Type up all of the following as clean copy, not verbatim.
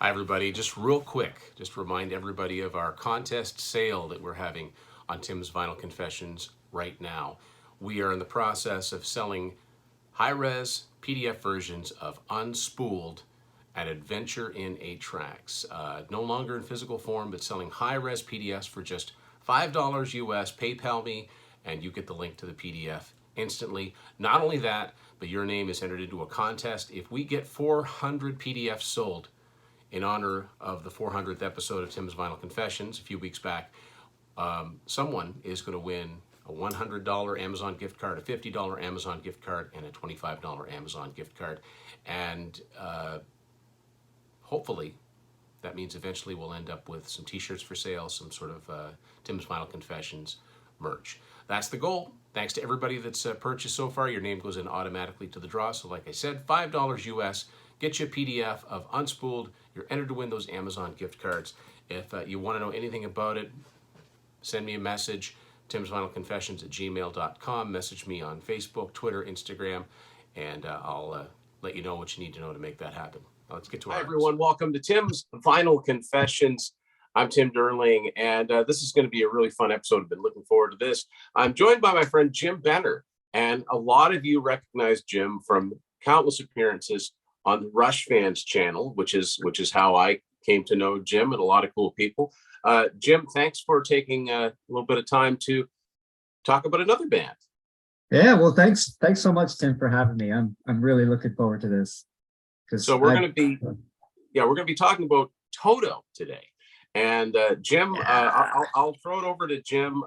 Hi, everybody. Just real quick, just remind everybody of our contest sale that we're having on Tim's Vinyl Confessions right now. We are in the process of selling high-res PDF versions of Unspooled, an adventure in 8 tracks. No longer in physical form, but selling high-res PDFs for just $5 US. PayPal me, and you get the link to the PDF instantly. Not only that, but your name is entered into a contest. If we get 400 PDFs sold, in honor of the 400th episode of Tim's Vinyl Confessions a few weeks back, someone is going to win a $100 Amazon gift card, a $50 Amazon gift card, and a $25 Amazon gift card. And hopefully, that means eventually we'll end up with some t-shirts for sale, some sort of Tim's Vinyl Confessions merch. That's the goal. Thanks to everybody that's purchased so far. Your name goes in automatically to the draw. So like I said, $5 US. Get you a PDF of Unspooled. You're entered to win those Amazon gift cards. If you want to know anything about it, send me a message, timsvinylconfessions@gmail.com. Message me on Facebook, Twitter, Instagram, and I'll let you know what you need to know to make that happen. Let's get to our... Hi, everyone. Welcome to Tim's Vinyl Confessions. I'm Tim Derling, and this is going to be a really fun episode. I've been looking forward to this. I'm joined by my friend Jim Benner, and a lot of you recognize Jim from countless appearances on the RushFans channel, which is how I came to know Jim and a lot of cool people. Jim, thanks for taking a little bit of time to talk about another band. Yeah, well, thanks so much, Tim, for having me. I'm really looking forward to this. So we're going to be talking about Toto today. And Jim, I'll throw it over to Jim.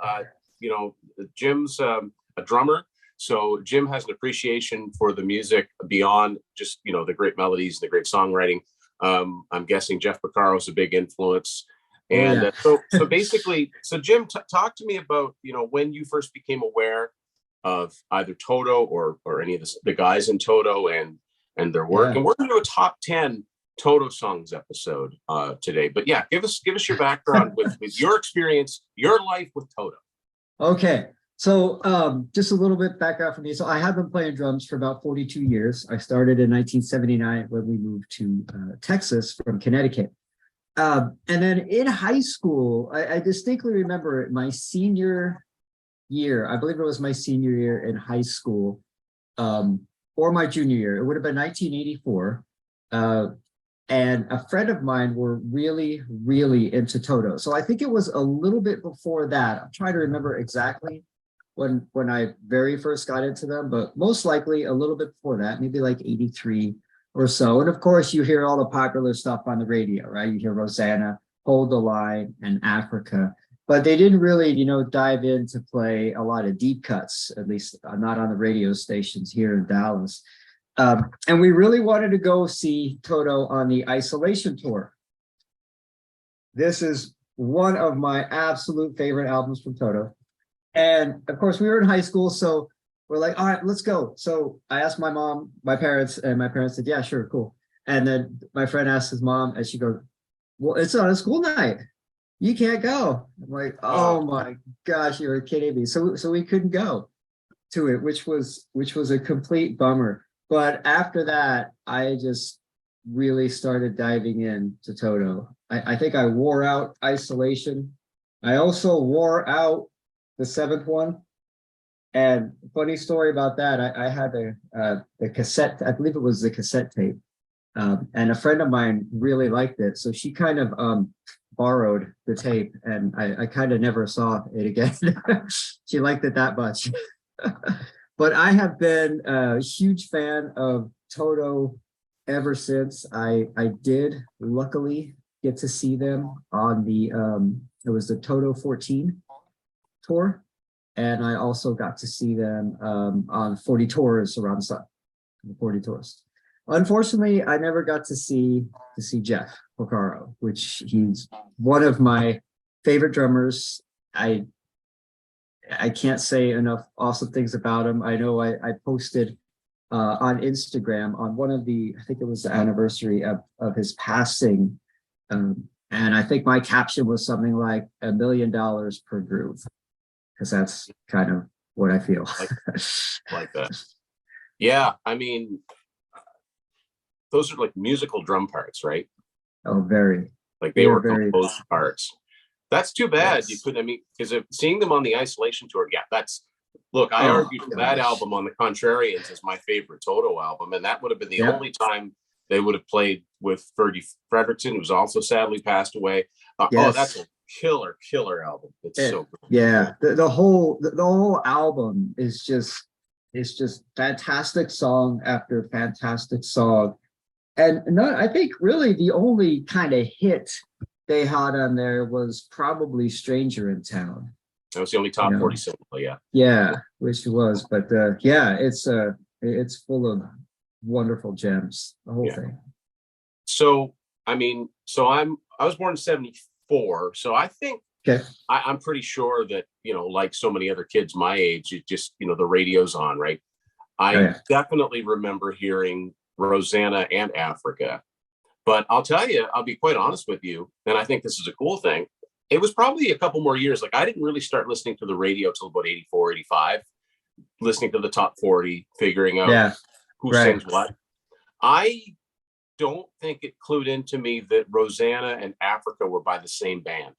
Jim's a drummer. So Jim has an appreciation for the music beyond just, the great melodies, the great songwriting. I'm guessing Jeff Porcaro is a big influence. And so basically, Jim, talk to me about, when you first became aware of either Toto or any of the guys in Toto and their work. Yeah. And we're going to do a top 10 Toto songs episode today. But yeah, give us your background with your experience, your life with Toto. Okay. So just a little bit background for me. So I have been playing drums for about 42 years. I started in 1979 when we moved to Texas from Connecticut. And then in high school, I distinctly remember my senior year. I believe it was my senior year in high school or my junior year. It would have been 1984. And a friend of mine were really, really into Toto. So I think it was a little bit before that. I'm trying to remember exactly when I very first got into them, but most likely a little bit before that, maybe like 83 or so. And of course, you hear all the popular stuff on the radio, right? You hear Rosanna, Hold the Line, and Africa. But they didn't really, dive in to play a lot of deep cuts, at least not on the radio stations here in Dallas. And we really wanted to go see Toto on the Isolation tour. This is one of my absolute favorite albums from Toto. And of course, we were in high school, so we're like, all right, let's go. So I asked my mom, my parents, and my parents said, yeah, sure, cool. And then my friend asked his mom, and she goes, well, it's on a school night. You can't go. I'm like, oh my gosh, you're kidding me. So we couldn't go to it, which was a complete bummer. But after that, I just really started diving into Toto. I think I wore out Isolation. I also wore out the 7th one. And funny story about that, I had the cassette, I believe it was the cassette tape. And a friend of mine really liked it. So she kind of borrowed the tape, and I kind of never saw it again. She liked it that much. But I have been a huge fan of Toto ever since. I did luckily get to see them on the, it was the Toto 14 tour. And I also got to see them on 40 tours around the sun, 40 tours. Unfortunately, I never got to see Jeff Porcaro, which he's one of my favorite drummers. I can't say enough awesome things about him. I know I posted on Instagram on one of the, I think it was the anniversary of his passing. And I think my caption was something like $1 million per groove, because that's kind of what I feel. like that. Yeah, I mean, those are like musical drum parts, right? Oh, very. Like They they are were very. composed parts. That's too bad. You Yes. couldn't. I mean, because seeing them on the Isolation tour, yeah, that's. Look, I Oh argued for that gosh. album on the Contrarians as my favorite Toto album, and that would have been the Yeah. only time they would have played with Fergie Frederiksen, who's also sadly passed away. Oh, that's Yes. a killer album. It's so good. Yeah. The whole album is just fantastic song after fantastic song. And no, I think really the only kind of hit they had on there was probably Stranger in Town. That was the only top 40 single. Yeah. Yeah, which it was, but yeah, it's full of wonderful gems, the whole thing. So I mean, I was born in 74, so I think Okay. I'm pretty sure that, like so many other kids my age, it just, the radio's on, right? I definitely remember hearing Rosanna and Africa. But I'll tell you, I'll be quite honest with you, and I think this is a cool thing. It was probably a couple more years. Like I didn't really start listening to the radio till about 84, 85, listening to the top 40, figuring out who sings what. I don't think it clued into me that Rosanna and Africa were by the same band.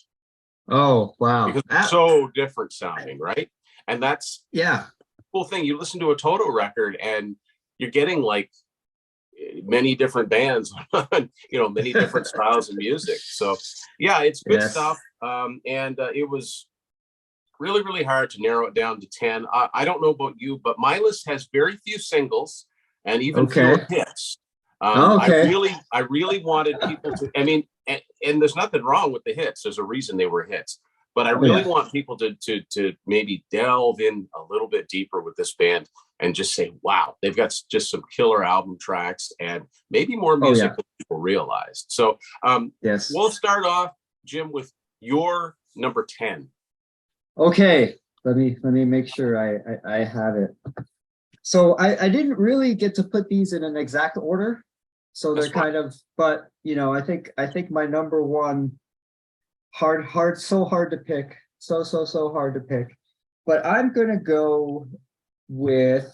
Oh, wow. Because it's so different sounding, right? And that's the cool thing. You listen to a Toto record and you're getting like many different bands on, many different styles of music. So yeah, it's good stuff. And it was really, really hard to narrow it down to 10. I don't know about you, but my list has very few singles and even fewer hits. I really wanted people to, I mean, and there's nothing wrong with the hits. There's a reason they were hits, but I really want people to maybe delve in a little bit deeper with this band and just say, wow, they've got just some killer album tracks and maybe more music than people realized. So we'll start off, Jim, with your number 10. Okay, let me make sure I have it. So I didn't really get to put these in an exact order. So they're kind of, but I think my number one, so hard to pick. So hard to pick. But I'm gonna go with,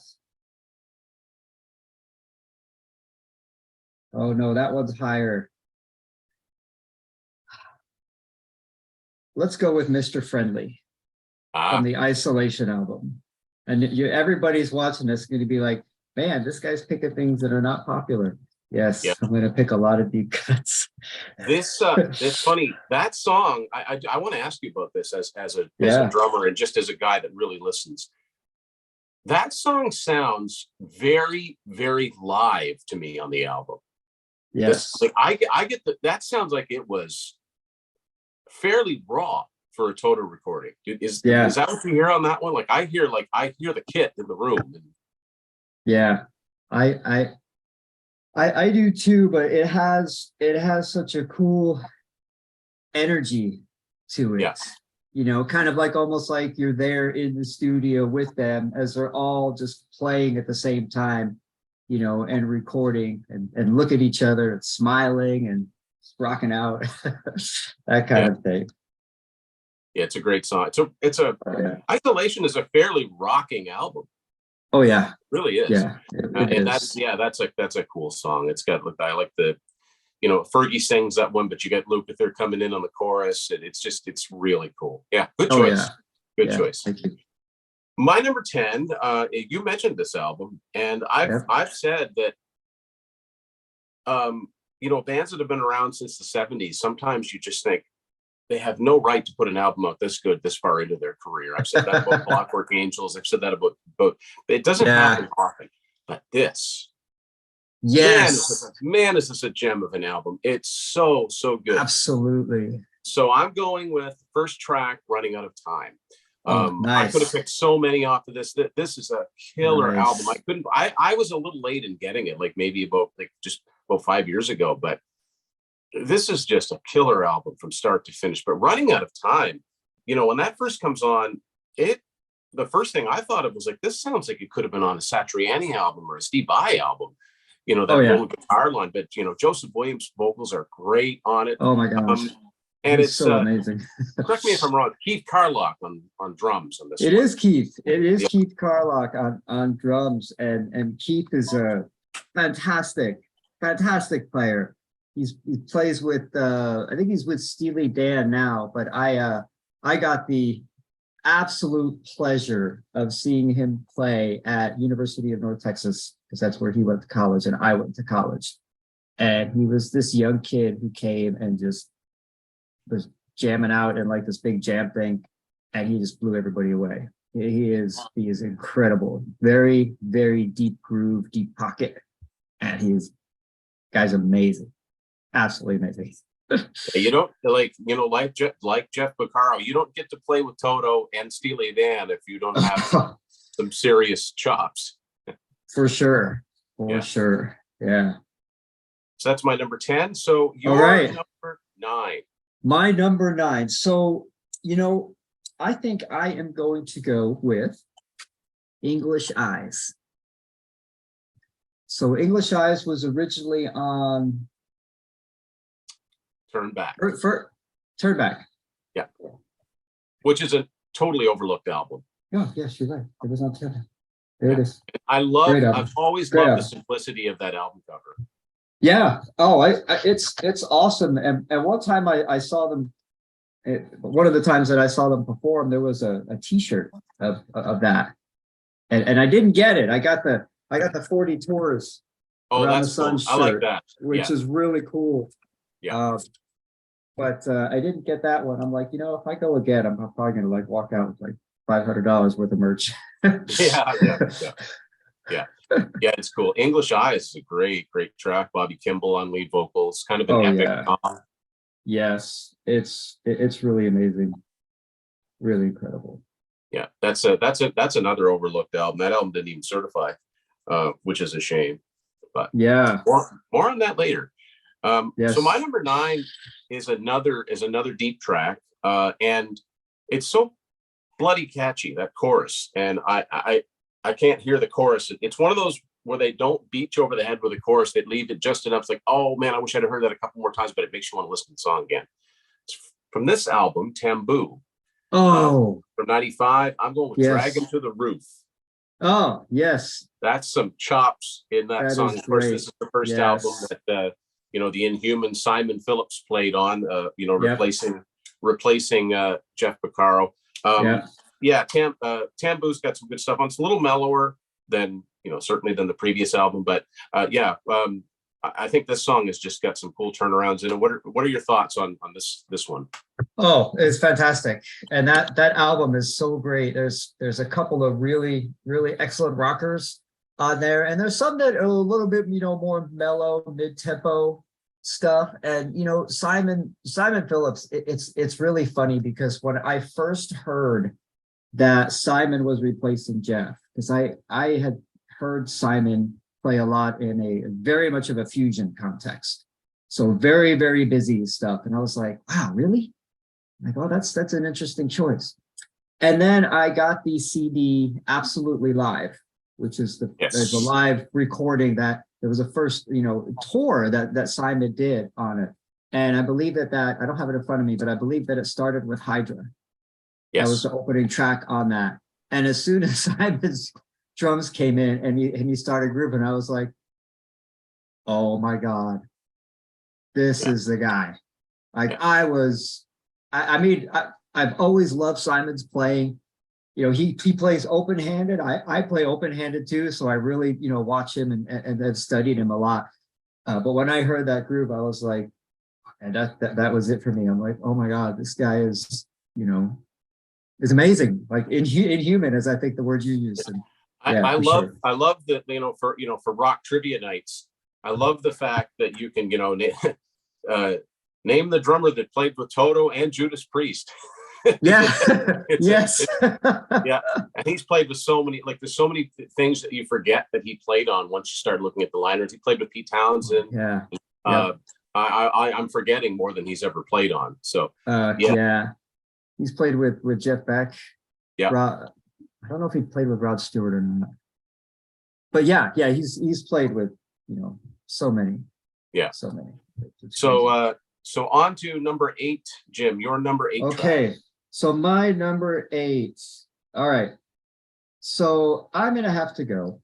oh no, that one's higher. Let's go with Mr. Friendly from the Isolation album. And everybody's watching this going to be like, man, this guy's picking things that are not popular. Yes, I'm going to pick a lot of deep cuts. It's funny, that song, I want to ask you about this as a drummer and just as a guy that really listens. That song sounds very, very live to me on the album. Yes. I get that sounds like it was fairly raw for a Toto recording. Is that what you hear on that one? Like I hear the kit in the room. Yeah, I do too, but it has such a cool energy to it. Kind of like almost like you're there in the studio with them as they're all just playing at the same time, and recording and look at each other and smiling and rocking out, that kind of thing. Yeah, it's a great song. Isolation is a fairly rocking album. Oh yeah, it really is. Yeah, and that's a cool song. It's got, I like the, Fergie sings that one, but you get Lukather coming in on the chorus, and it's really cool. Yeah, good choice. Good choice. Thank you. My number 10. You mentioned this album, and I've said that, bands that have been around since the 70s. Sometimes you just think, they have no right to put an album out this good this far into their career. I've said that about Clockwork Angels. I've said that about it doesn't happen often. But this, man, is this a gem of an album? It's so good. Absolutely. So I'm going with first track, Running Out of Time. Nice. I could have picked so many off of this. This is a killer album. I was a little late in getting it, like maybe about 5 years ago, but this is just a killer album from start to finish. But Running Out of Time, when that first comes on, the first thing I thought of was like, this sounds like it could have been on a Satriani album or a Steve Vai album, little guitar line. But Joseph Williams' vocals are great on it. Oh my gosh. And it's so amazing. Correct me if I'm wrong, Keith Carlock on drums on this. It is Keith. It is Keith Carlock on drums, and Keith is a fantastic player. he plays with I think he's with Steely Dan now, but I got the absolute pleasure of seeing him play at University of North Texas, because that's where he went to college and I went to college. And he was this young kid who came and just was jamming out in like this big jam thing, and he just blew everybody away. He is incredible. Very, very deep groove, deep pocket. And guy's amazing. Absolutely amazing. You don't like Jeff Porcaro, you don't get to play with Toto and Steely Dan if you don't have some serious chops. For sure. For Yeah. sure. Yeah. So that's my number 10. So your number 9. My number 9. So, I think I am going to go with English Eyes. So English Eyes was originally on Turn Back. Turn Back. Yeah. Which is a totally overlooked album. Oh, yes, you're right. It was on Turn Back. There it is. I've always loved the simplicity of that album cover. Yeah. Oh, it's awesome. And one time I saw them. One of the times that I saw them perform, there was a T-shirt of that, and I didn't get it. I got the 40 Tours. Oh, Around that's the Sun cool. shirt, I like that, which is really cool. Yeah. But I didn't get that one. I'm like, if I go again, I'm probably gonna like walk out with like $500 worth of merch. Yeah. It's cool. English Eyes is a great track. Bobby Kimball on lead vocals, kind of an epic song. Yes, it's really amazing, really incredible. Yeah, that's another overlooked album. That album didn't even certify, which is a shame. But yeah, more on that later. Yes. So my number 9 is another deep track, and it's so bloody catchy, that chorus, and I can't hear the chorus. It's one of those where they don't beat you over the head with a chorus. They leave it just enough. It's like, oh man, I wish I'd heard that a couple more times, but it makes you want to listen to the song again. It's from this album, Tamboo. Oh, from 95. I'm going with Drag Him to the Roof. Oh, yes. That's some chops in that song. Of course, this is the first album that the Inhuman Simon Phillips played on, replacing Jeff Porcaro. Tamboo's got some good stuff on. It's a little mellower than certainly than the previous album, but I think this song has just got some cool turnarounds in it. What are your thoughts on this one? Oh, it's fantastic, and that album is so great. There's a couple of really excellent rockers on there, and there's some that are a little bit more mellow, mid-tempo stuff. And Simon Phillips, it's really funny because when I first heard that Simon was replacing Jeff, because I had heard Simon play a lot in a very much of a fusion context, so very busy stuff, and I was like, wow, really? Like, oh, that's an interesting choice. And then I got the CD Absolutely Live, which is the live recording that there was a first tour that Simon did on it. And I believe that I don't have it in front of me, but I believe that it started with Hydra. That was the opening track on that. And as soon as Simon's drums came in and he started grooving, I was like, oh my God, this is the guy. Like I've always loved Simon's playing. He plays open-handed. I play open-handed too, so I really watch him and have studied him a lot. But when I heard that groove, I was like, and that was it for me. I'm like, oh my God, this guy is amazing. Like inhuman, as I think the word you used. And, I love that for rock trivia nights. I love the fact that you can name the drummer that played with Toto and Judas Priest. Yes. And he's played with so many, there's so many things that you forget that he played on once you start looking at the liners. He played with Pete Townsend. I'm forgetting more than he's ever played on. So he's played with Jeff Beck. I don't know if he played with Rod Stewart or not, but he's played with so many. So many. So on to number 8, Jim. Your number 8. Okay, track. So my number 8. All right. So I'm gonna have to go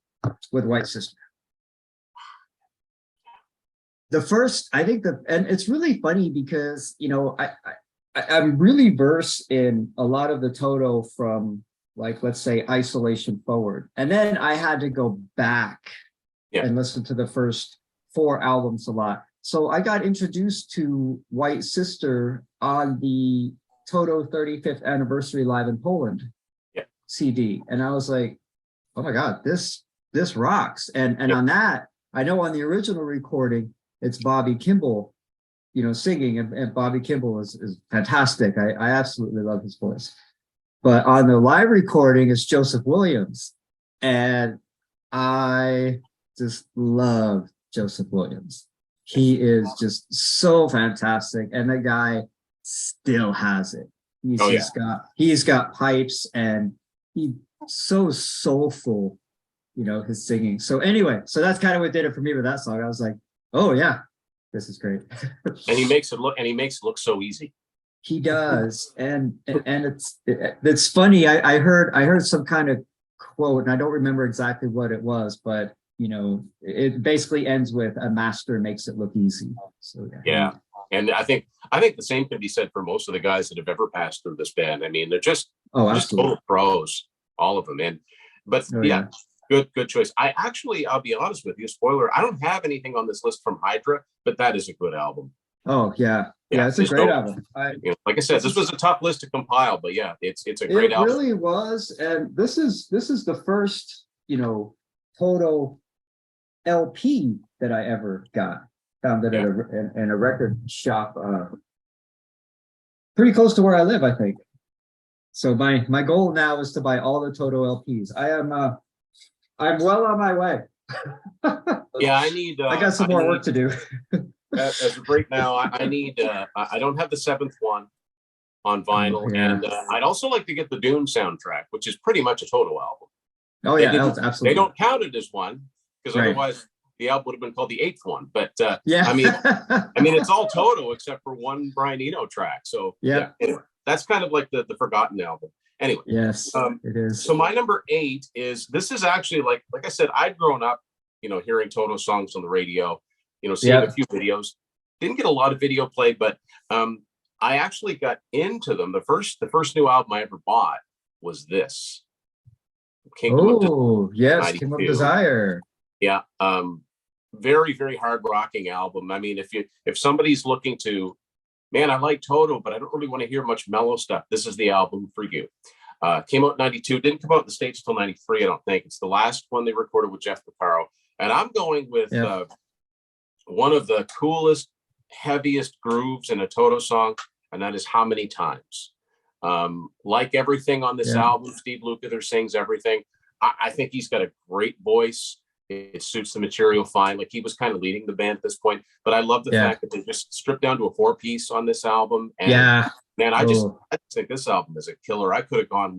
with White Sister. the first, I think and it's really funny because, you know, I'm really versed in a lot of the Toto from, like, let's say Isolation forward. And then I had to go back and listen to the first 4 albums a lot. So I got introduced to White Sister on the Toto 35th anniversary live in Poland CD. And I was like, oh my God, this rocks. And on that, I know on the original recording, it's Bobby Kimball, you know, singing, and Bobby Kimball is fantastic. I absolutely love his voice. But on the live recording, it's Joseph Williams. And I just love Joseph Williams. He is just so fantastic. And the guy still has it. He's got pipes, and he's so soulful, you know, his singing. So anyway, so that's kind of what did it for me with that song. I was like, oh yeah, this is great. And he makes it look so easy. He does. And it's funny. I heard some kind of quote, and I don't remember exactly what it was, but you know, it basically ends with a master makes it look easy. So yeah. And I think the same can be said for most of the guys that have ever passed through this band. I mean, they're just total pros, all of them. Good choice. I'll be honest with you, spoiler, I don't have anything on this list from Hydra, but that is a good album. Oh yeah, it's a great album. Like I said, this was a tough list to compile, but yeah, it's a great album. It really was, and this is the first, you know, Toto LP that I ever got. Found it in a record shop, pretty close to where I live, I think. So my goal now is to buy all the Toto LPs. I'm well on my way. Yeah, I got some more work to do. As of right now, I need. I don't have the 7th one on vinyl, and I'd also like to get the Dune soundtrack, which is pretty much a Toto album. Oh yeah, absolutely. They don't count it as one because otherwise the album would have been called the 8th one. But I mean, it's all Toto except for one Brian Eno track. So anyway, that's kind of like the forgotten album. Anyway, yes, it is. So my number 8 is, this is actually like I said, I'd grown up, you know, hearing Toto songs on the radio, you know, seeing a few videos. Didn't get a lot of video play, but I actually got into them. The first new album I ever bought was this. Kingdom of Desire. Yeah. Very, very hard rocking album. I mean, if somebody's looking to, man, I like Toto, but I don't really want to hear much mellow stuff, this is the album for you. Came out in 92, didn't come out in the States until 93, I don't think. It's the last one they recorded with Jeff Porcaro. And I'm going with one of the coolest, heaviest grooves in a Toto song, and that is How Many Times. Like everything on this album, Steve Lukather sings everything. I think he's got a great voice. It suits the material fine. Like, he was kind of leading the band at this point, but I love the fact that they just stripped down to a 4-piece on this album. And man, I just think this album is a killer. I could have gone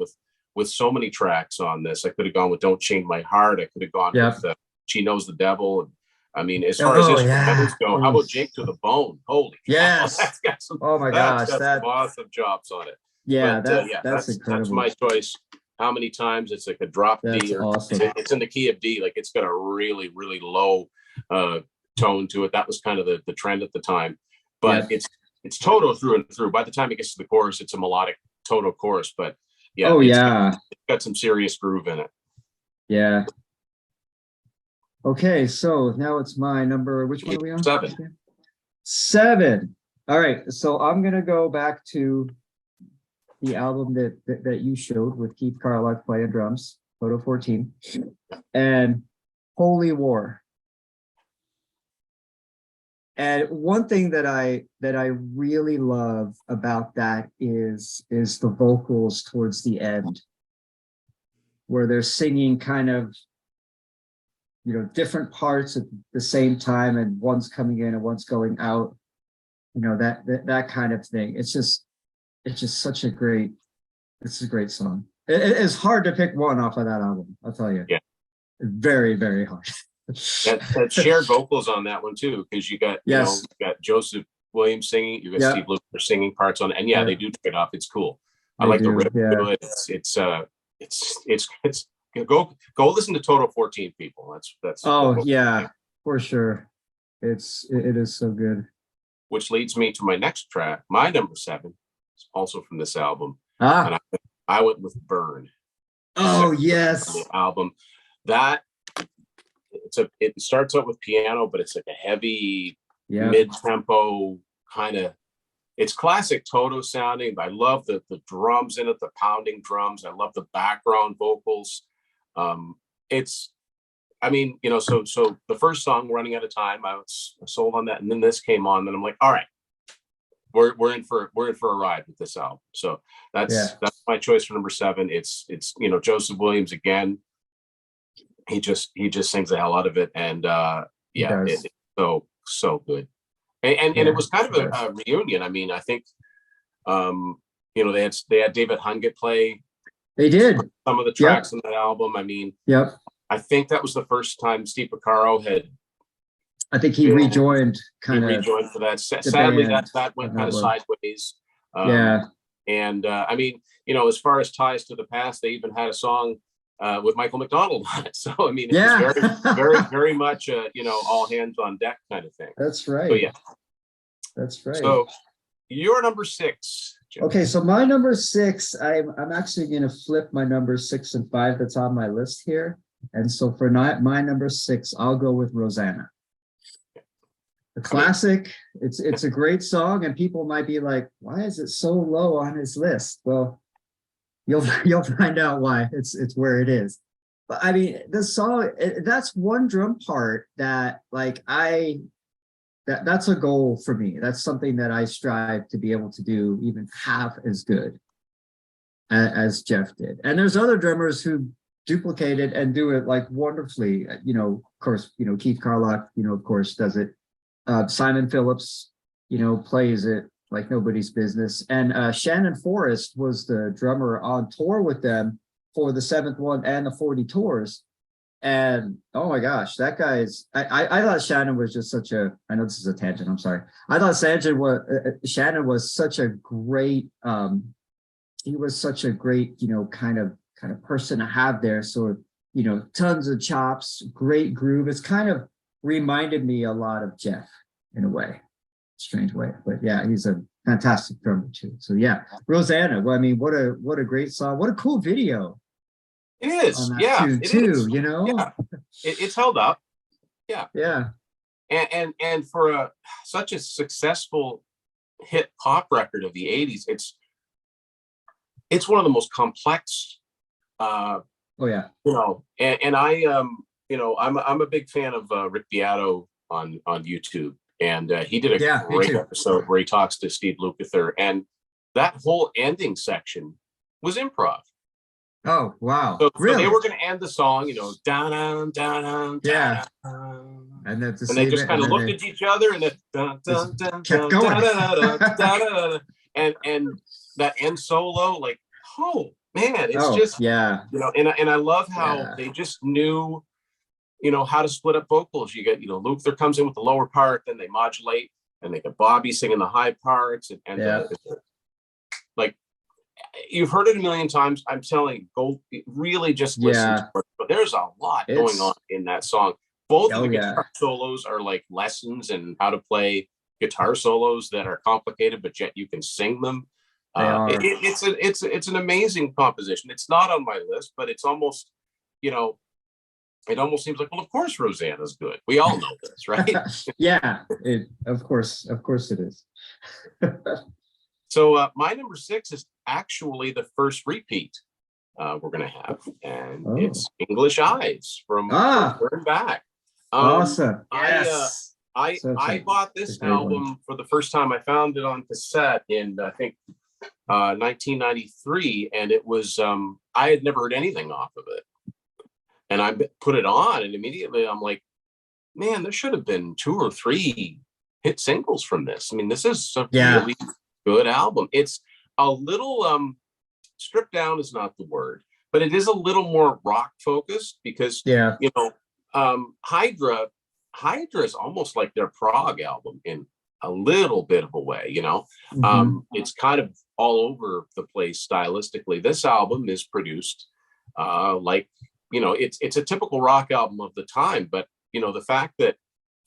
with so many tracks on this. I could have gone with Don't Chain My Heart. I could have gone with She Knows the Devil. And I mean, as far as instrumentals go, how about Jake to the Bone? Holy cow, that's got some, that's got some awesome chops on it. Yeah, that's incredible. That's my choice. How Many Times? It's like a drop D, or awesome. It's in the key of D. Like, it's got a really, really low tone to it. That was kind of the trend at the time. But it's Toto through and through. By the time it gets to the chorus, it's a melodic Toto chorus. But it's got some serious groove in it. Yeah. Okay, so now it's my number. Which one are we on? 7. 7. All right, so I'm gonna go back to the album that you showed with Keith Carlock playing drums, Toto 14, and Holy War. And one thing that I really love about that is the vocals towards the end, where they're singing kind of, you know, different parts at the same time, and one's coming in and one's going out, you know, that kind of thing. It's just such a great song. It's hard to pick one off of that album, I'll tell you. Yeah. Very, very hard. that shared vocals on that one too, because you got you got Joseph Williams singing, you got Steve Lukather singing parts on it, and they do trade off. It's cool. I like the rhythm to it. It's go listen to Toto 14, people. That's for sure. It is so good. Which leads me to my next track. My number 7 is also from this album, and Ah, I went with Burn. oh On yes, the album. That it starts out with piano, but it's like a heavy yeah, mid-tempo kind of. It's classic Toto sounding, but I love the drums in it, the pounding drums. I love the background vocals. It's, I mean, so the first song, Running Out of Time, I was sold on that, and then this came on, and I'm like, all right, we're in for a ride with this album. So yeah, that's my choice for number 7. It's Joseph Williams again. He just sings the hell out of it, and he yeah, does. it's so good. And it Yeah, was kind of he a does. reunion. I mean, I think they had David Hungate play They did. some of the Yep, tracks on that album. I mean, yep. I think that was the first time Steve Porcaro had I think he been rejoined he kind of rejoined for that. the Sadly, band that on went kind that of one. sideways. Yeah, And I mean, as far as ties to the past, they even had a song with Michael McDonald on it. So I mean, it was yeah. very, very, very much all hands on deck kind of thing. That's So right. yeah. That's right. So you're number 6, Jeff. Okay, so my number 6, I'm actually going to flip my number 6 and 5 that's on my list here. And so for my number 6, I'll go with Rosanna. The classic. It's a great song, and people might be like, why is it so low on his list? Well, you'll find out why. It's where it is. But I mean, the song, that's one drum part that like that's a goal for me. That's something that I strive to be able to do even half as good as Jeff did. And there's other drummers who duplicate it and do it like wonderfully. Of course, Keith Carlock, of course, does it. Simon Phillips, plays it like nobody's business. And Shannon Forrest was the drummer on tour with them for the 7th one and the 40 tours. And oh my gosh, that guy's. I thought Shannon was just such a. I know this is a tangent. I'm sorry. I thought Shannon was such a great. He was such a great, kind of person to have there. So tons of chops, great groove. It's kind of reminded me a lot of Jeff in a way, strange way. But yeah, he's a fantastic drummer too. So yeah, Rosanna. Well, I mean, what a great song. What a cool video. It is, On that yeah, tune it too, is. Yeah, it's held up. Yeah, Yeah. and for such a successful hit pop record of the 80s, it's one of the most complex. Oh yeah. And I I'm a big fan of Rick Beato on YouTube, and he did a great episode where he talks to Steve Lukather, and that whole ending section was improv. Oh wow! So Really? they were going to end the song, down, down, down, yeah, and they just kind of looked at each other, and then kept going. And that end solo, like, oh man, it's just yeah, and I love how they just knew, how to split up vocals. You get, Luther comes in with the lower part, then they modulate, and they get Bobby singing the high parts, and like. You've heard it a million times. I'm telling you, go really just listen to it. But there's a lot going on in that song. Both of the guitar solos are like lessons in how to play guitar solos that are complicated, but yet you can sing them. It's an amazing composition. It's not on my list, but it's almost, it almost seems like, well, of course Rosanna's good. We all know this, right? Yeah, of course it is. So my number 6 is actually the first repeat we're going to have, and it's English Eyes from Burn Back. Awesome. Yes. I bought this album for the first time. I found it on cassette in, I think, 1993, and it was I had never heard anything off of it, and I put it on, and immediately I'm like, man, there should have been 2 or 3 hit singles from this. I mean, this is a really good album. It's a little stripped down is not the word, but it is a little more rock focused because Hydra is almost like their prog album in a little bit of a way. It's kind of all over the place stylistically. This album is produced it's a typical rock album of the time, but the fact that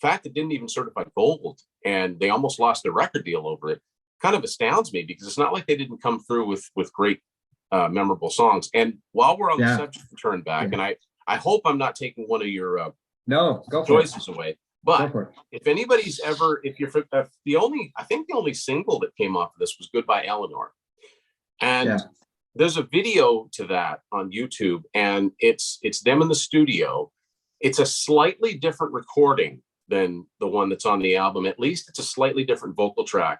fact it didn't even certify gold and they almost lost their record deal over it kind of astounds me, because it's not like they didn't come through with great memorable songs. And while we're on the subject of Turn Back, and I hope I'm not taking one of your no, go for choices it. away, but if anybody's ever, if the only single that came off of this was Goodbye Eleanor. And there's a video to that on YouTube, and it's them in the studio. It's a slightly different recording than the one that's on the album. At least it's a slightly different vocal track.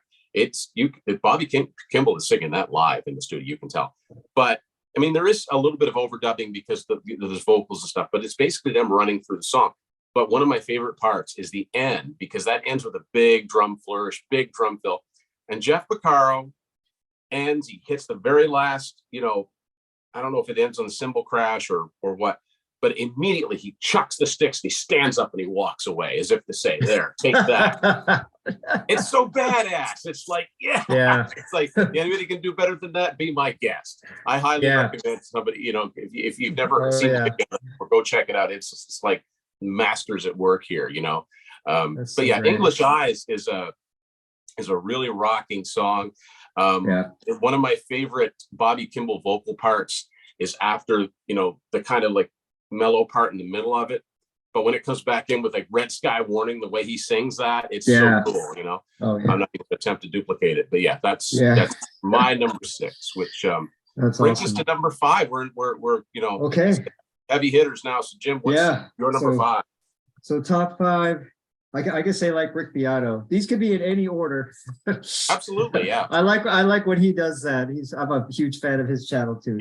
Bobby Kimball is singing that live in the studio, you can tell. But I mean, there is a little bit of overdubbing because there's vocals and stuff, but it's basically them running through the song. But one of my favorite parts is the end, because that ends with a big drum flourish, big drum fill. And Jeff Porcaro ends, he hits the very last, I don't know if it ends on the cymbal crash or what, but immediately he chucks the sticks and he stands up and he walks away as if to say, there, take that. It's so badass. It's like, it's like, anybody can do better than that, be my guest. I highly recommend somebody, if you've never seen it, or go check it out. It's like masters at work here, but so great. English Eyes is a really rocking song. One of my favorite Bobby Kimball vocal parts is after, the kind of like mellow part in the middle of it. But when it comes back in with like Red Sky Warning, the way he sings that, it's so cool, I'm not going to attempt to duplicate it. But that's my number 6, which brings us to number 5. We're heavy hitters now. So Jim, what's your number 5? So top 5. I could say like Rick Beato. These could be in any order. Absolutely, yeah. I like when he does that. I'm a huge fan of his channel too.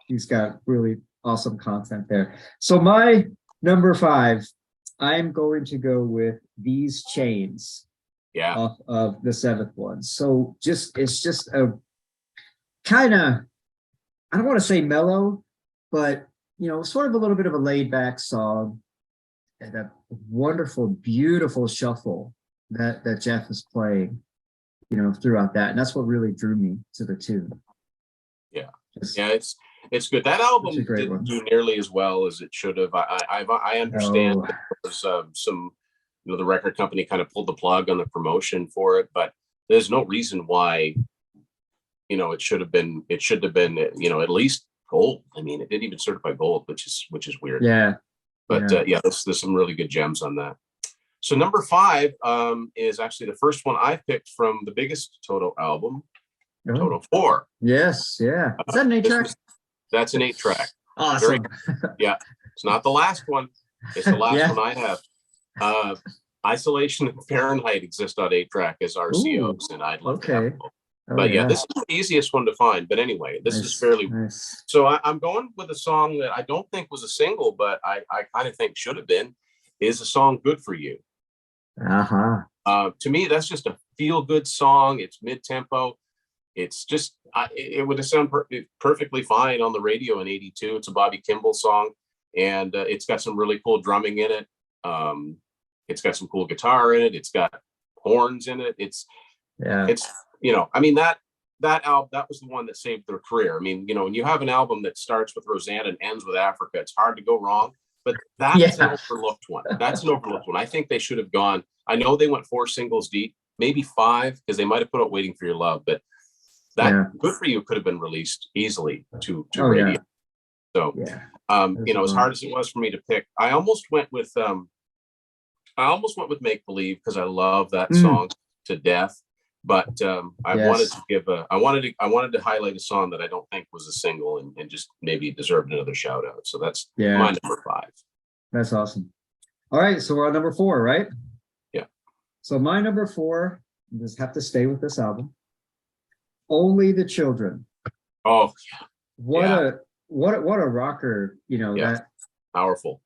He's got really awesome content there. So my number 5, I'm going to go with These Chains. Off of the 7th one. So it's just a kind of, I don't want to say mellow, but sort of a little bit of a laid back song. And that wonderful, beautiful shuffle that Jeff is playing, throughout that. And that's what really drew me to the tune. It's good. That album didn't do nearly as well as it should have. I understand there was some, the record company kind of pulled the plug on the promotion for it, but there's no reason why, it should have been, at least gold. I mean, it didn't even certify gold, which is weird. But there's some really good gems on that. So number 5 is actually the first one I picked from the biggest Toto album, Toto 4. Yes, is that an 8-track? That's an 8-track. Awesome. It's not the last one. It's the last one I have. Isolation and Fahrenheit exist on 8-track as RCOs, and I'd love to have them. But this is the easiest one to find. But anyway, this is fairly. So I'm going with a song that I don't think was a single, but I kind of think should have been, is a song "Good for You." To me, that's just a feel-good song. It's mid-tempo. It's just it would have sounded perfectly fine on the radio in '82. It's a Bobby Kimball song, and it's got some really cool drumming in it. It's got some cool guitar in it. It's got horns in it. It's I mean, that album, that was the one that saved their career. I mean, when you have an album that starts with Rosanna and ends with Africa, it's hard to go wrong. But that's an overlooked one. That's an overlooked one. I think they should have gone. I know they went 4 singles deep, maybe 5, because they might have put out Waiting for Your Love. But that Good for You could have been released easily to radio. So, as hard as it was for me to pick, I almost went with Make Believe, because I love that song to death. But I wanted to highlight a song that I don't think was a single and just maybe deserved another shout out. So that's my number 5. That's awesome. All right, so we're on number 4, right? Yeah. So my number 4, just have to stay with this album. Only the Children. Oh, what a rocker! That powerful.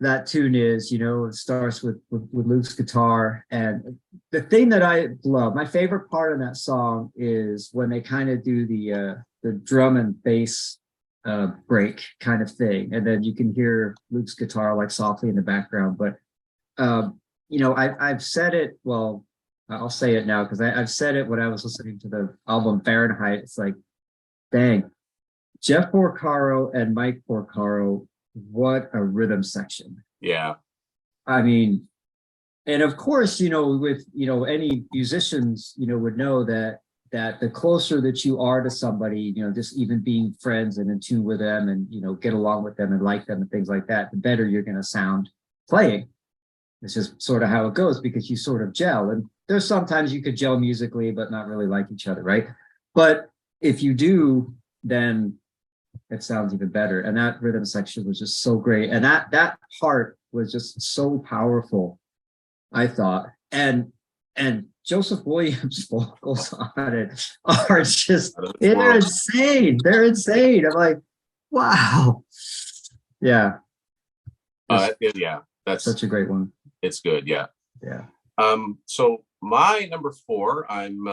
That tune is, it starts with Luke's guitar. And the thing that I love, my favorite part of that song is when they kind of do the drum and bass break kind of thing. And then you can hear Luke's guitar like softly in the background. But, I've said it, well, I'll say it now because I've said it when I was listening to the album Fahrenheit. It's like, dang, Jeff Porcaro and Mike Porcaro, what a rhythm section. Yeah. I mean, And of course, with any musicians, would know that the closer that you are to somebody, just even being friends and in tune with them and get along with them and like them and things like that, the better you're going to sound playing. It's just sort of how it goes because you sort of gel. And there's sometimes you could gel musically, but not really like each other, right? But if you do, then it sounds even better. And that rhythm section was just so great. And that part was just so powerful, I thought. And Joseph Williams' vocals on it are just they're insane. They're insane. I'm like, wow. Yeah. Yeah, that's such a great one. It's good. Yeah. Yeah. So my number 4, I'm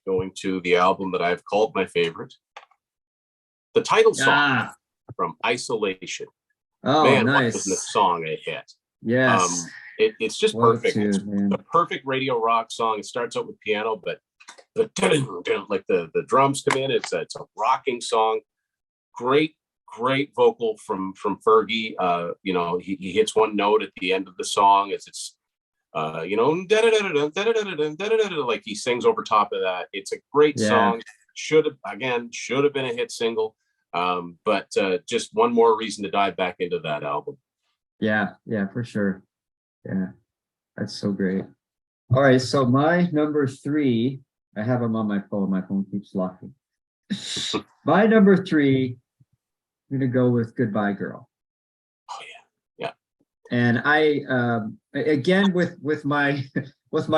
going to the album that I've called my favorite, the title song from Isolation. Oh, man, nice. What was this song a hit? Yes. It's just perfect. It's the perfect radio rock song. It starts out with piano, but like the drums come in. It's a rocking song. Great vocal from Fergie. He hits one note at the end of the song as it's like he sings over top of that. It's a great song. Should have been a hit single. But just one more reason to dive back into that album. Yeah, for sure. Yeah, that's so great. All right, so my number 3, I have them on my phone. My phone keeps locking. My number 3, I'm gonna go with Goodbye Girl. Oh yeah. And I again with my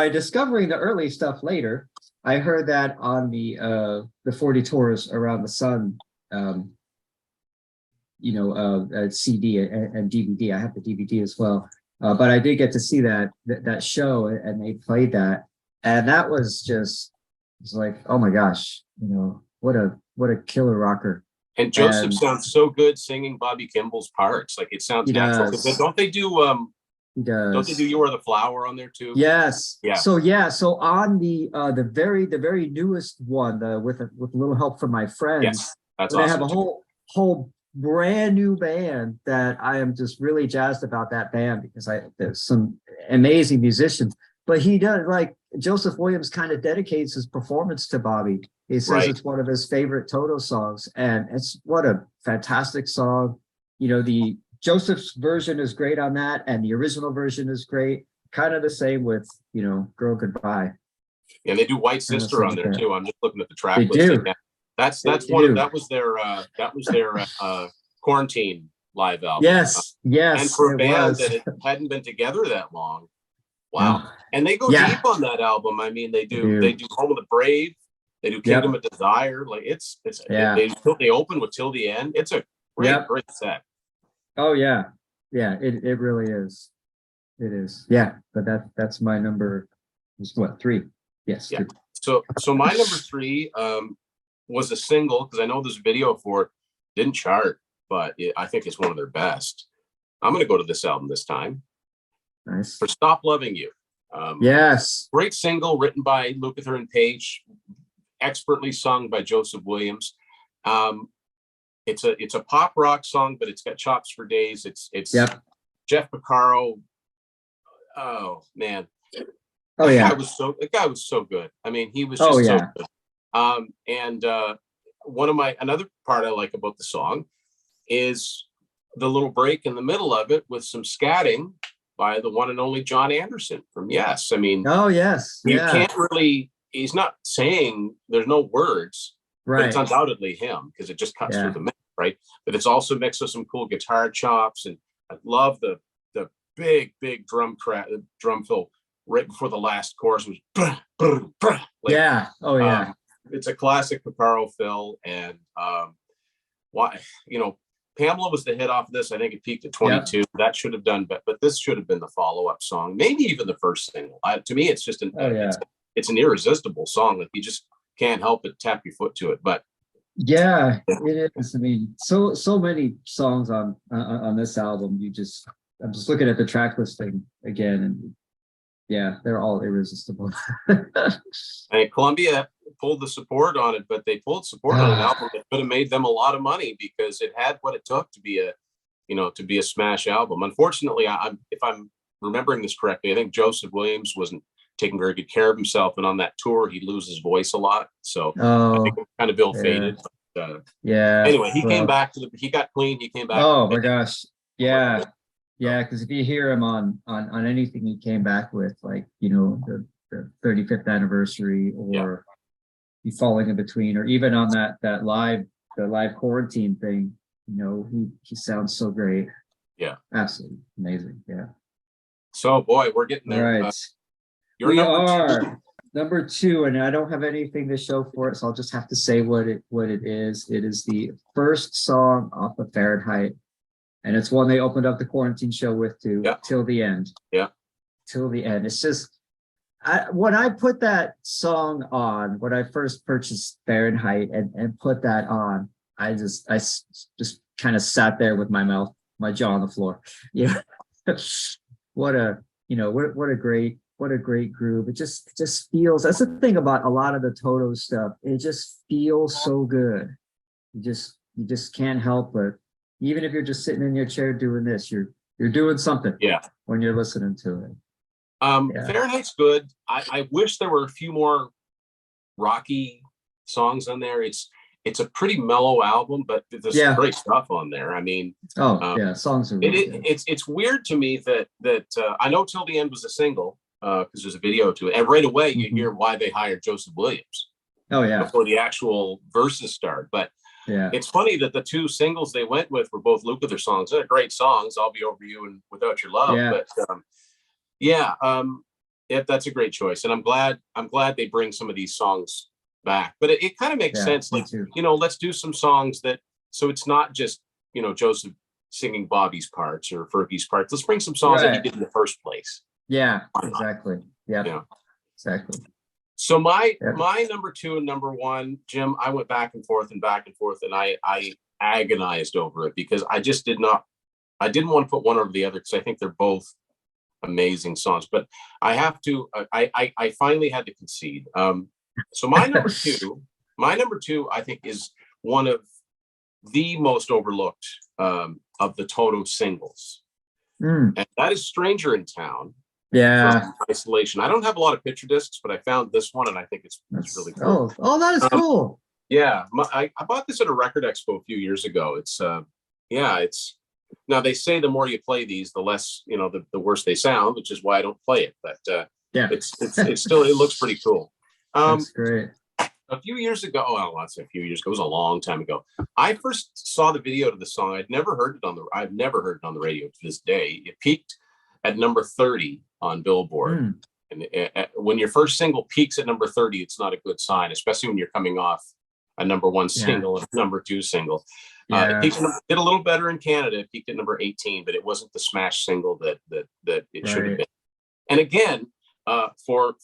discovering the early stuff later, I heard that on the 40 Tours Around the Sun CD and DVD. I have the DVD as well. But I did get to see that show, and they played that, and that was like, oh my gosh, what a killer rocker. And Joseph sounds so good singing Bobby Kimball's parts. Like it sounds natural. Don't they do Don't they do You Are the Flower on there too? Yes. Yeah. So on the very newest one, with a little help from my friends, yes, that's they awesome. have a whole brand new band that I am just really jazzed about that band because there's some amazing musicians. But he does, like, Joseph Williams kind of dedicates his performance to Bobby. He says it's one of his favorite Toto songs, and it's what a fantastic song. The Joseph's version is great on that, and the original version is great. Kind of the same with Girl Goodbye. And they do White Sister on there too. I'm just looking at the track list. Do. That was their quarantine live album. Yes. And for a band that hadn't been together that long, wow. And they go deep on that album. I mean, they do Home of the Brave, they do Kingdom of Desire. Like they open with Till the End. It's a great set. Oh yeah, it really is. It is. Yeah, but that's my number. Is what, 3? Yes. Yeah. 3. So my number 3 was a single, because I know there's a video for it. Didn't chart, but I think it's one of their best. I'm going to go to this album this time. Nice. For Stop Loving You. Yes. Great single written by Lukather and Page, expertly sung by Joseph Williams. It's a pop rock song, but it's got chops for days. It's Jeff Porcaro. Oh man. Oh yeah. The guy was so good. I mean, he was just so good. And another part I like about the song is the little break in the middle of it with some scatting by the one and only John Anderson from Yes. I mean, you can't really, he's not saying, there's no words, but it's undoubtedly him because it just cuts through the mix, right? But it's also mixed with some cool guitar chops, and I love the big drum fill right before the last chorus was it's a classic Porcaro fill. And Pamela was the hit off of this. I think it peaked at 22. That should have done, but this should have been the follow-up song, maybe even the first single. To me, it's just it's an irresistible song. Like you just can't help but tap your foot to it. But it is. I mean, so many songs on this album. I'm just looking at the track listing again, and they're all irresistible. And Columbia pulled the support on it, but they pulled support on an album that could have made them a lot of money because it had what it took to be a smash album. Unfortunately, if I'm remembering this correctly, I think Joseph Williams wasn't taking very good care of himself, and on that tour he loses his voice a lot. So I think Oh, it kind of ill yeah. fated. Yeah. Anyway, he came Well, back he got clean. He came back. oh my gosh. Yeah. So, Yeah, because if you hear him on anything he came back with, like, the 35th anniversary, or you falling in between, or even on that live quarantine thing, he sounds so great. yeah. Absolutely amazing. Yeah. So boy, we're getting All there. right. You're We number are two. number two, and I don't have anything to show for it, so I'll just have to say what it is. It is the first song off of Fahrenheit, and it's one they opened up the quarantine show with too. Yeah. Till the End. Yeah. Till the End. It's just, when I put that song on, when I first purchased Fahrenheit and put that on, I just kind of sat there with my jaw on the floor. Yeah. What a great groove. It just feels, that's the thing about a lot of the Toto stuff. It just feels so good. You just can't help but, even if you're just sitting in your chair doing this, you're doing something. Yeah. When you're listening to it. Fahrenheit's good. I wish there were a few more rocky songs on there. It's a pretty mellow album, but there's some great stuff on there. I mean, songs are really good. It's weird to me that I know Till the End was a single, because there's a video to it, and right away you hear why they hired Joseph Williams. Oh yeah. Before the actual verses start, but it's funny that the two singles they went with were both Lukather songs. They're great songs. I'll Be Over You and Without Your Love. Yeah. But that's a great choice, and I'm glad they bring some of these songs back. But it kind of makes sense. Like, let's do some songs so it's not just Joseph singing Bobby's parts or Fergie's parts. Let's bring some songs that he did in the first place. Yeah, exactly. Yeah, exactly. So my number two and number one, Jim, I went back and forth, and I agonized over it, because I didn't want to put one over the other, because I think they're both amazing songs. But I have to, I finally had to concede. So my number two, I think, is one of the most overlooked of the Toto singles, and that is Stranger in Town. Yeah. Isolation. I don't have a lot of picture discs, but I found this one, and I think it's really cool. Oh, that is cool. Yeah, I bought this at a record expo a few years ago. It's now they say the more you play these, the less, the worse they sound, which is why I don't play it. But it's still, it looks pretty cool. That's great. A few years ago, it was a long time ago, I first saw the video to the song. I've never heard it on the radio to this day. It peaked at number 30 on Billboard. And when your first single peaks at number 30, it's not a good sign, especially when you're coming off a number one single and a number two single. It did a little better in Canada. It peaked at number 18, but it wasn't the smash single that it should have been. And again, for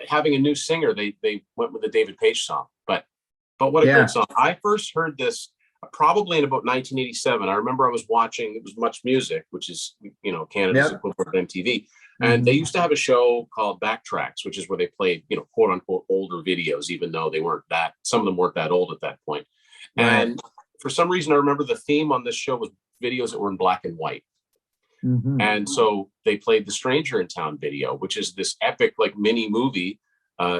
having a new singer, they went with the David Page song. But what a great song! I first heard this probably in about 1987. I remember I was watching, it was Much Music, which is Canada's equivalent of MTV, and they used to have a show called Backtracks, which is where they played quote unquote older videos, even though some of them weren't that old at that point. And for some reason, I remember the theme on this show was videos that were in black and white. And so they played the Stranger in Town video, which is this epic mini movie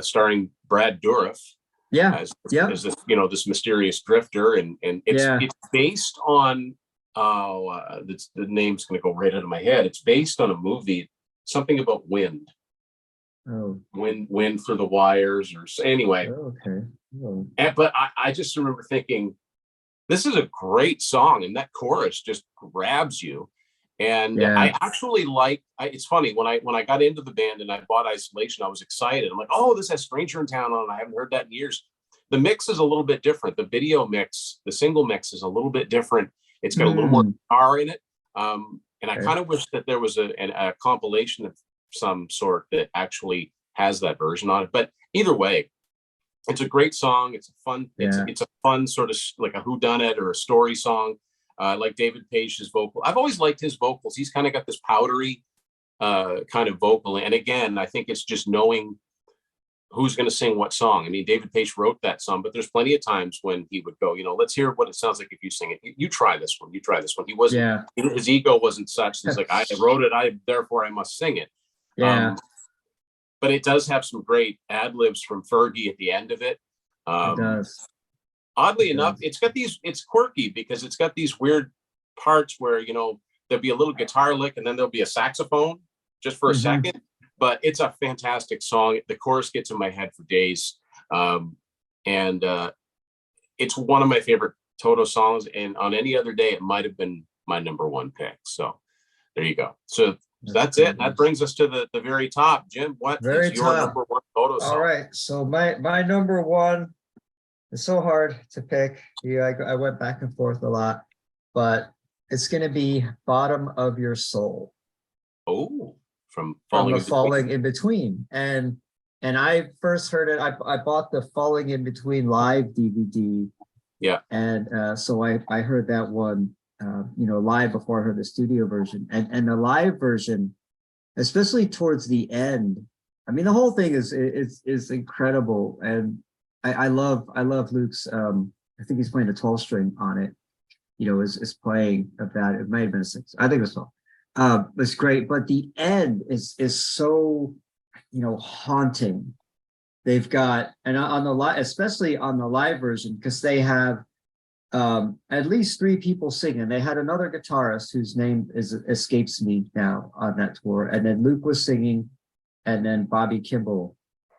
starring Brad Dourif. As this, this mysterious drifter, and it's based on the name's going to go right out of my head. It's based on a movie, something about wind. Wind for the wires, or anyway. But I just remember thinking, this is a great song, and that chorus just grabs you. And I actually it's funny, when I got into the band and I bought Isolation, I was excited. I'm like, oh, this has Stranger in Town on. I haven't heard that in years. The mix is a little bit different. The video mix, the single mix, is a little bit different. It's got a little more guitar in it. And I kind of wish that there was a compilation of some sort that actually has that version on it. But either way, it's a great song. It's a fun, it's a fun sort of like a whodunit or a story song. Like David Page's vocal. I've always liked his vocals. He's kind of got this powdery kind of vocal. And again, I think it's just knowing who's going to sing what song. I mean, David Pace wrote that song, but there's plenty of times when he would go, let's hear what it sounds like if you sing it. You try this one. You try this one. He wasn't. His ego wasn't such. He's like, I wrote it. Therefore I must sing it. Yeah. But it does have some great ad libs from Fergie at the end of it. It does. Oddly enough, it's quirky because it's got these weird parts where, there'll be a little guitar lick and then there'll be a saxophone just for a second. But it's a fantastic song. The chorus gets in my head for days. And it's one of my favorite Toto songs. And on any other day, it might have been my number one pick. So there you go. So that's it. That brings us to the very top. Jim, what is your number one Toto song? All right. So my number one, it's so hard to pick. I went back and forth a lot, but it's going to be Bottom of Your Soul. Oh, from Falling in Between. And I first heard it, I bought the Falling in Between live DVD. Yeah. And so I heard that one, live before I heard the studio version. And the live version, especially towards the end, I mean, the whole thing is incredible. And I love Luke's, I think he's playing a 12 string on it, is playing of that. It might have been a 6. I think it was 12. It's great, but the end is so, haunting. They've got, and on the live, especially on the live version, because they have at least 3 people singing. They had another guitarist whose name escapes me now on that tour, and then Luke was singing, and then Bobby Kimball,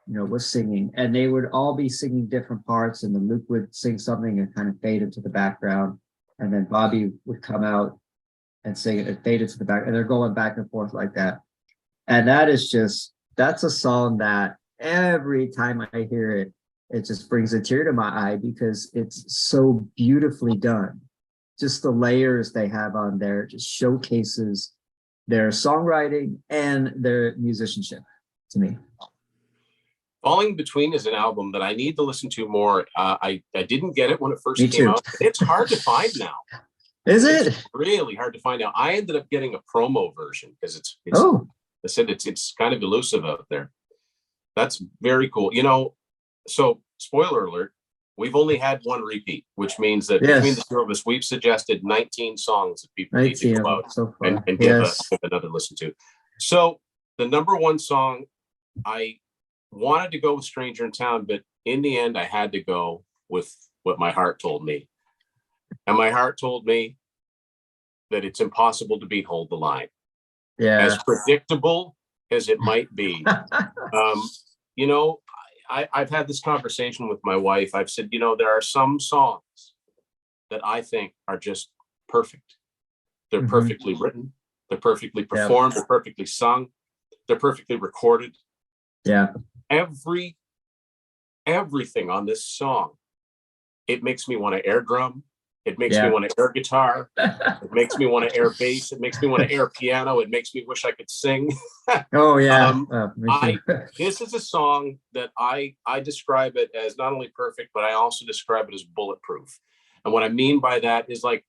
was singing, and they would all be singing different parts, and then Luke would sing something and kind of fade into the background, and then Bobby would come out and sing it and fade into the back, and they're going back and forth like that. And that's a song that every time I hear it, it just brings a tear to my eye because it's so beautifully done. Just the layers they have on there just showcases their songwriting and their musicianship to me. Falling Between is an album that I need to listen to more. I didn't get it when it first came out. It's hard to find now. It's really hard to find out. I ended up getting a promo version because I said it's kind of elusive out there. That's very cool. So spoiler alert, we've only had one repeat, which means that between the two of us, we've suggested 19 songs that people need to go out and give another listen to. So the number one song, I wanted to go with Stranger in Town, but in the end, I had to go with what my heart told me. And my heart told me that it's impossible to beat Hold the Line. Yeah. As predictable as it might be. I've had this conversation with my wife. I've said, there are some songs that I think are just perfect. They're perfectly written. They're perfectly performed. They're perfectly sung. They're perfectly recorded. Yeah. Everything on this song, it makes me want to air drum. It makes me want to air guitar. It makes me want to air bass. It makes me want to air piano. It makes me wish I could sing. Oh yeah. This is a song that I describe it as not only perfect, but I also describe it as bulletproof. And what I mean by that is like,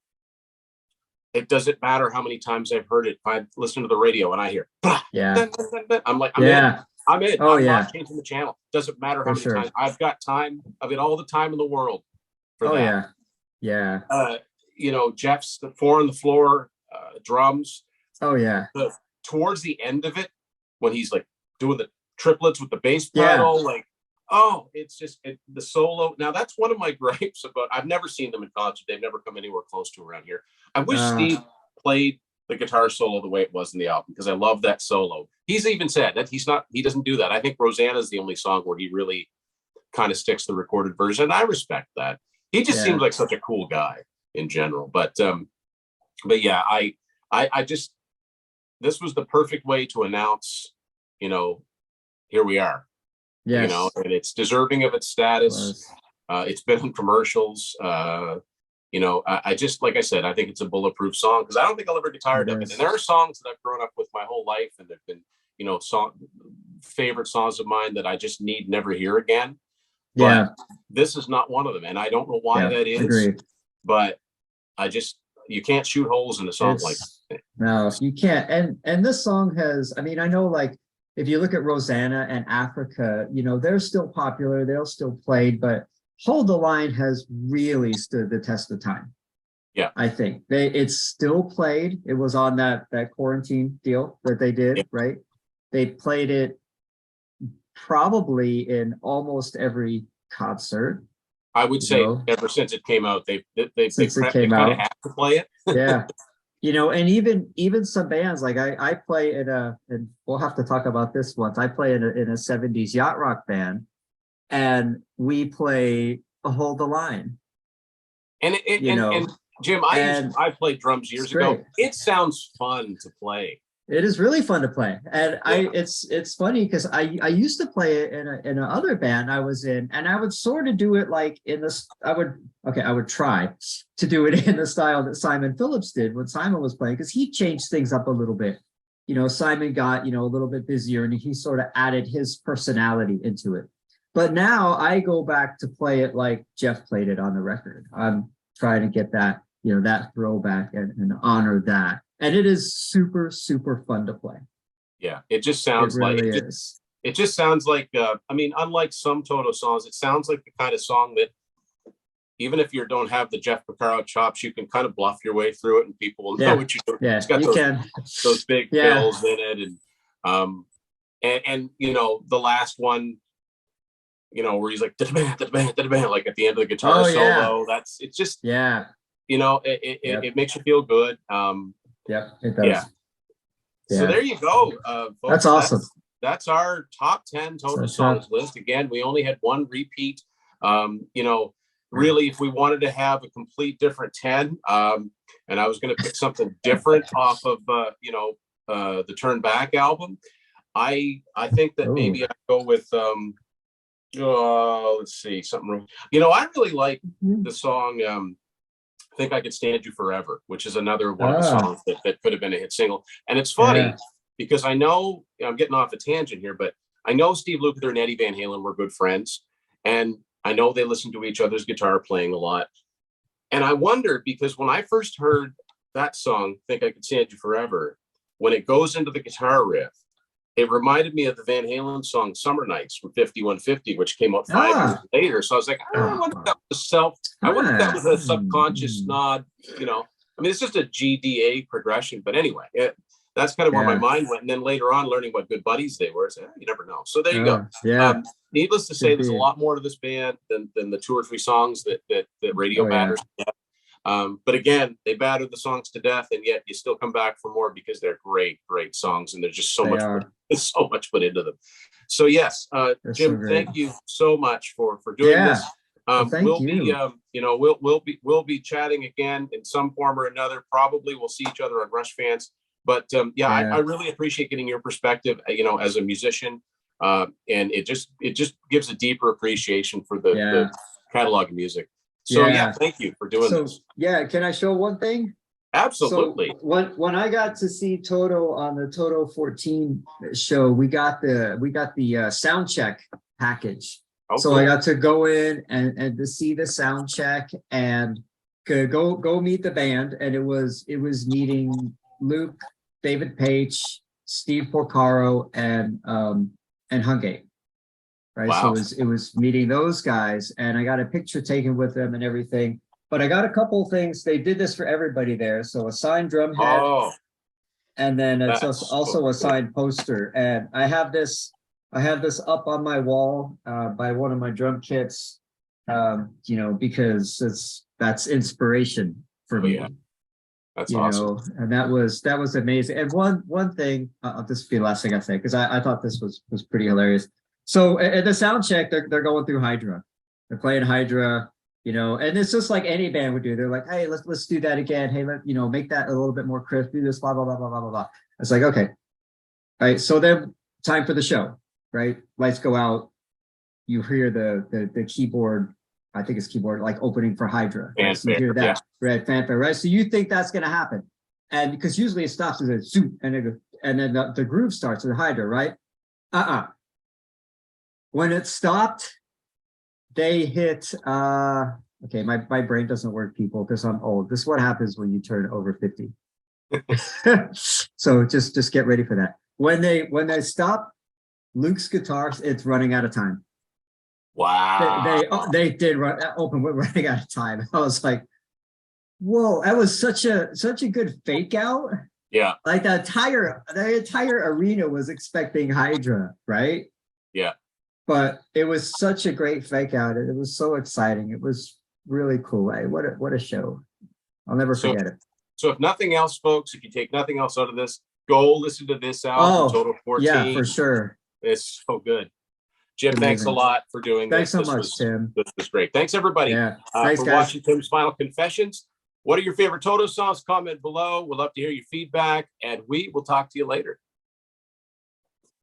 it doesn't matter how many times I've heard it. If I listen to the radio and I hear, I'm like, I'm in. I'm not changing the channel. Doesn't matter how many times. I've got time. I've got all the time in the world for that. Yeah. Jeff's the 4 on the floor drums. Oh yeah. Towards the end of it, when he's like doing the triplets with the bass pedal, it's just the solo. Now that's one of my gripes about. I've never seen them in concert. They've never come anywhere close to around here. I wish Steve played the guitar solo the way it was in the album because I love that solo. He's even said that he doesn't do that. I think Rosanna's the only song where he really kind of sticks the recorded version. And I respect that. He just seems like such a cool guy in general. But yeah, I just, this was the perfect way to announce, here we are. Yes. And it's deserving of its status. It's been in commercials. I just, like I said, I think it's a bulletproof song because I don't think I'll ever get tired of it. And there are songs that I've grown up with my whole life and they've been, favorite songs of mine that I just need never hear again. But this is not one of them. And I don't know why that is. Agreed. But you can't shoot holes in a song like that. No, you can't. And this song has, I know like if you look at Rosanna and Africa, you know, they're still popular, they're still played, but Hold the Line has really stood the test of time. Yeah, I think it's still played. It was on that quarantine deal that they did, right? They played it probably in almost every concert. I would say ever since it came out, they kind of have to play it. Yeah. You know, and even some bands like I play in and we'll have to talk about this once. I play in a 70s yacht rock band, and we play a Hold the Line. And Jim, I played drums years ago. It sounds fun to play. It is really fun to play, and it's funny because I used to play it in a other band I was in, and I would sort of do it like in this. I would try to do it in the style that Simon Phillips did when Simon was playing, because he changed things up a little bit. You know, Simon got, you know, a little bit busier, and he sort of added his personality into it. But now I go back to play it like Jeff played it on the record. I'm trying to get that, you know, that throwback and honor that. And it is super, super fun to play. Yeah, it just sounds it just sounds like, I mean, unlike some Toto songs, it sounds like the kind of song that even if you don't have the Jeff Porcaro chops, you can kind of bluff your way through it and people will know what you're doing. Yeah, it's got those big fills in it. And you know, the last one, you know, where he's like, like at the end of the guitar solo, it's just, you know, it makes you feel good. Yeah, it does. Yeah. So there you go. Folks, that's awesome. That's our top 10 Toto songs list. Again, we only had one repeat. You know, really, if we wanted to have a complete different 10, and I was going to pick something different off of, you know, the Turn Back album, I think that maybe I'd go with, let's see, something. You know, I really like the song, Think I Could Stand You Forever, which is another one of the songs that could have been a hit single. And it's funny because I know, I'm getting off a tangent here, but I know Steve Lukather and Eddie Van Halen were good friends. And I know they listened to each other's guitar playing a lot. And I wondered, because when I first heard that song, Think I Could Stand You Forever, when it goes into the guitar riff, it reminded me of the Van Halen song Summer Nights from 5150, which came out 5 years later. So I was like, I wonder if that was a subconscious nod, you know. I mean, it's just a GDA progression. But anyway, that's kind of where my mind went. And then later on, learning what good buddies they were, you never know. So there you go. Yeah. Needless to say, there's a lot more to this band than the 2 or 3 songs that radio batters. But again, they battered the songs to death, and yet you still come back for more because they're great, great songs, and there's just so much put into them. So yes, Jim, thank you so much for doing this. We'll be, you know, we'll be chatting again in some form or another. Probably we'll see each other on RushFans. But I really appreciate getting your perspective, you know, as a musician, and it just gives a deeper appreciation for the catalog of music. So thank you for doing this. Yeah, can I show one thing? Absolutely. So when I got to see Toto on the Toto 14 show, we got the sound check package. Okay. So I got to go in and to see the sound check and go meet the band, and it was meeting Luke, David Page, Steve Porcaro, and Hungate. Right. Wow. So it was meeting those guys, and I got a picture taken with them and everything. But I got a couple of things. They did this for everybody there. So a signed drum head, and then it's also a signed poster. And I have this up on my wall by one of my drum kits, you know, because that's inspiration for me. Yeah. That's awesome. And that was amazing. And one thing, this will be the last thing I say, because I thought this was pretty hilarious. So at the sound check, they're going through Hydra. They're playing Hydra, you know, and it's just like any band would do. They're like, hey, let's do that again. Hey, make that a little bit more crisp. Do this, blah blah blah blah blah blah. It's like, okay, all right. So then, time for the show, right? Lights go out. You hear the keyboard. I think it's keyboard like opening for Hydra. Right? So you hear that red fanfare, right? So you think that's going to happen, and because usually it stops with a zoom, and then the groove starts with Hydra, right? When it stopped, they hit, okay, my brain doesn't work, people, because I'm old. This is what happens when you turn over 50. So just get ready for that. When they stopped, Luke's guitars, it's running out of time. Wow. They did open with running out of time. I was like, whoa, that was such a good fake out. Yeah. Like the entire arena was expecting Hydra, right? Yeah. But it was such a great fake out. It was so exciting. It was really cool. Hey, what a show. I'll never forget it. So if nothing else, folks, if you take nothing else out of this, go listen to this album, Total 14. Yeah, for sure. It's so good. Jim, thanks a lot for doing this. Thanks so much, Tim. This was great. Thanks, everybody, Thanks, for guys. watching Tim's Final Confessions. What are your favorite Toto songs? Comment below. We'd love to hear your feedback, and we will talk to you later.